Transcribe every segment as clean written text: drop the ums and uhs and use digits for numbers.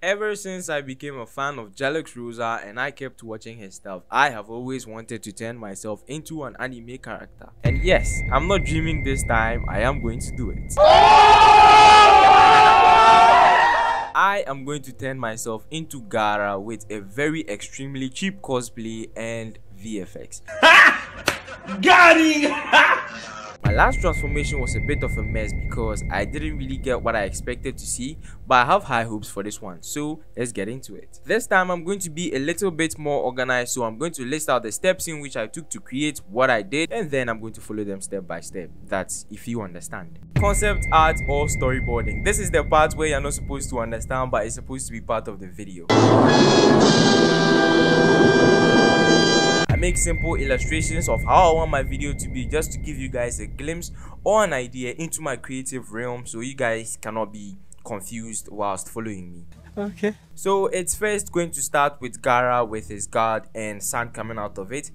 Ever since I became a fan of Jalix Rosa and I kept watching his stuff, I have always wanted to turn myself into an anime character. And yes, I'm not dreaming this time, I am going to do it. I am going to turn myself into Gaara with a very extremely cheap cosplay and VFX. Got him! My last transformation was a bit of a mess because I didn't really get what I expected to see, but I have high hopes for this one, so let's get into it. This time I'm going to be a little bit more organized, so I'm going to list out the steps in which I took to create what I did, and then I'm going to follow them step by step. That's if you understand. Concept art or storyboarding. This is the part where you're not supposed to understand, but it's supposed to be part of the video. I make simple illustrations of how I want my video to be, just to give you guys a glimpse or an idea into my creative realm, so you guys cannot be confused whilst following me. Okay. So it's first going to start with Gaara with his guard and sand coming out of it.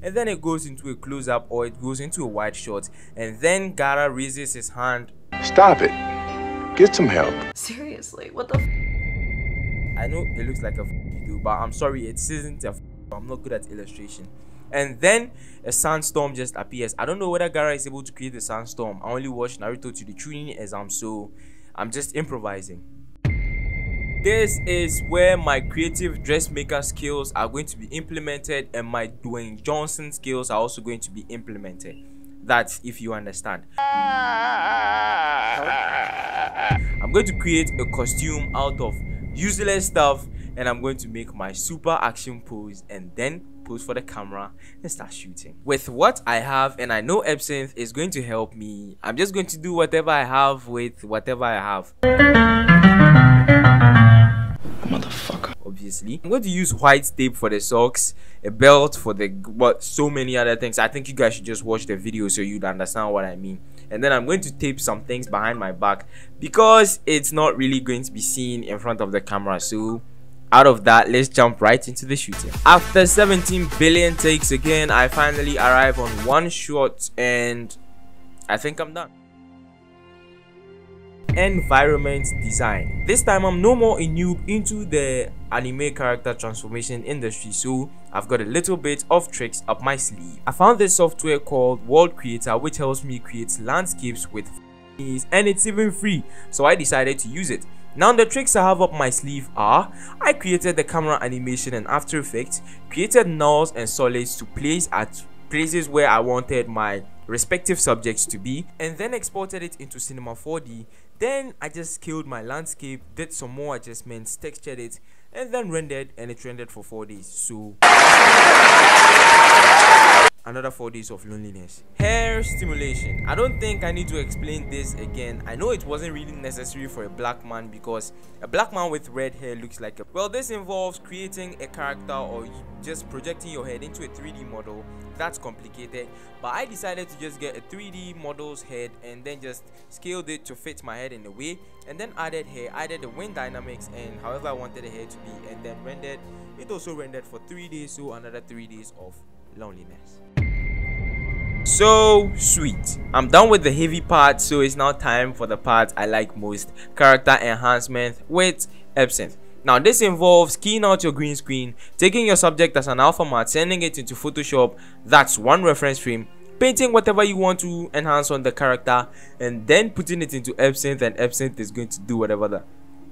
And then it goes into a close-up or it goes into a wide shot, and then Gaara raises his hand. Stop it. Get some help. Seriously, what the f? I know it looks like a video, but I'm sorry, it isn't a I'm not good at illustration. And then a sandstorm just appears. I don't know whether Gaara is able to create a sandstorm. I only watched Naruto to the Chunin exam, so I'm just improvising. This is where my creative dressmaker skills are going to be implemented, and my Dwayne Johnson skills are also going to be implemented. That's if you understand. I'm going to create a costume out of useless stuff, and I'm going to make my super action pose and then pose for the camera and start shooting with what I have. And I know Absinthe is going to help me. I'm just going to do whatever I have with whatever I have. Motherfucker. Obviously, I'm going to use white tape for the socks, a belt for the so many other things. I think you guys should just watch the video so you'd understand what I mean. And then I'm going to tape some things behind my back because it's not really going to be seen in front of the camera. So out of that, let's jump right into the shooting. After 17 billion takes again, I finally arrive on one shot and I think I'm done. Environment design. This time I'm no more a noob into the anime character transformation industry, so I've got a little bit of tricks up my sleeve. I found this software called World Creator, which helps me create landscapes with ease, and it's even free, so I decided to use it. Now the tricks I have up my sleeve are: I created the camera animation in After Effects, created nulls and solids to place at places where I wanted my respective subjects to be, and then exported it into Cinema 4D. Then I just scaled my landscape, did some more adjustments, textured it, and then rendered, and it rendered for 4 days. So another 4 days of loneliness. Hair stimulation. I don't think I need to explain this again. I know it wasn't really necessary for a black man because a black man with red hair looks like a... Well, this involves creating a character or just projecting your head into a 3D model. That's complicated, but I decided to just get a 3D model's head and then just scaled it to fit my head in a way, and then added hair, added the wind dynamics and however I wanted the hair to be, and then rendered. It also rendered for 3 days, so another 3 days of loneliness. So sweet. I'm done with the heavy part, so it's now time for the part I like most: character enhancement with Absinthe. Now this involves keying out your green screen, taking your subject as an alpha matte, sending it into Photoshop, that's one reference frame, painting whatever you want to enhance on the character, and then putting it into Absinthe, and Absinthe is going to do whatever that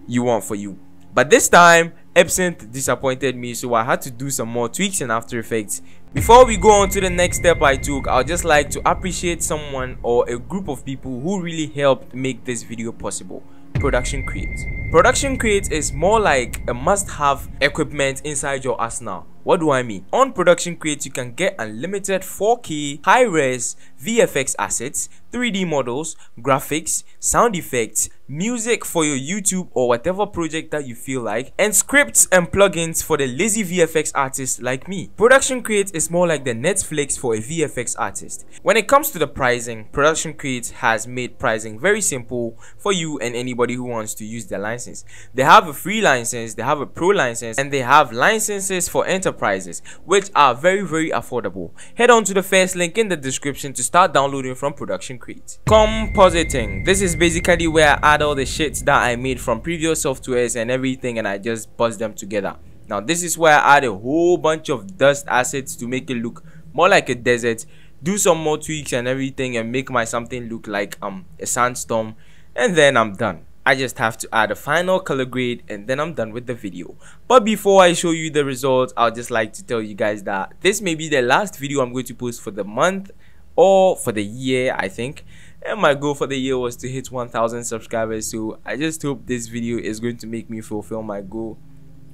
you want for you. But this time Absinthe disappointed me, so I had to do some more tweaks in After Effects. Before we go on to the next step I took, I'd just like to appreciate someone or a group of people who really helped make this video possible: Production Create. Production Create is more like a must-have equipment inside your arsenal. What do I mean? On Production Create, you can get unlimited 4K high-res VFX assets, 3D models, graphics, sound effects, music for your YouTube or whatever project that you feel like, and scripts and plugins for the lazy VFX artists like me. Production Create is more like the Netflix for a VFX artist. When it comes to the pricing, Production Create has made pricing very simple for you and anybody who wants to use their license. They have a free license, they have a pro license, and they have licenses for enterprise prices, which are very affordable. Head on to the first link in the description to start downloading from Production Crate. Compositing. This is basically where I add all the shits that I made from previous softwares and everything, and I just buzz them together. Now this is where I add a whole bunch of dust assets to make it look more like a desert, do some more tweaks and everything, and make my something look like a sandstorm, and then I'm done. I just have to add a final color grade and then I'm done with the video. But before I show you the results, I'd just like to tell you guys that this may be the last video I'm going to post for the month or for the year, I think. And my goal for the year was to hit 1,000 subscribers, so I just hope this video is going to make me fulfill my goal.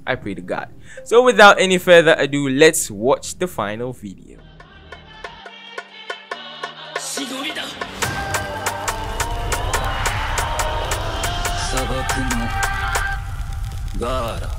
I pray to God. So without any further ado, let's watch the final video. Gaara.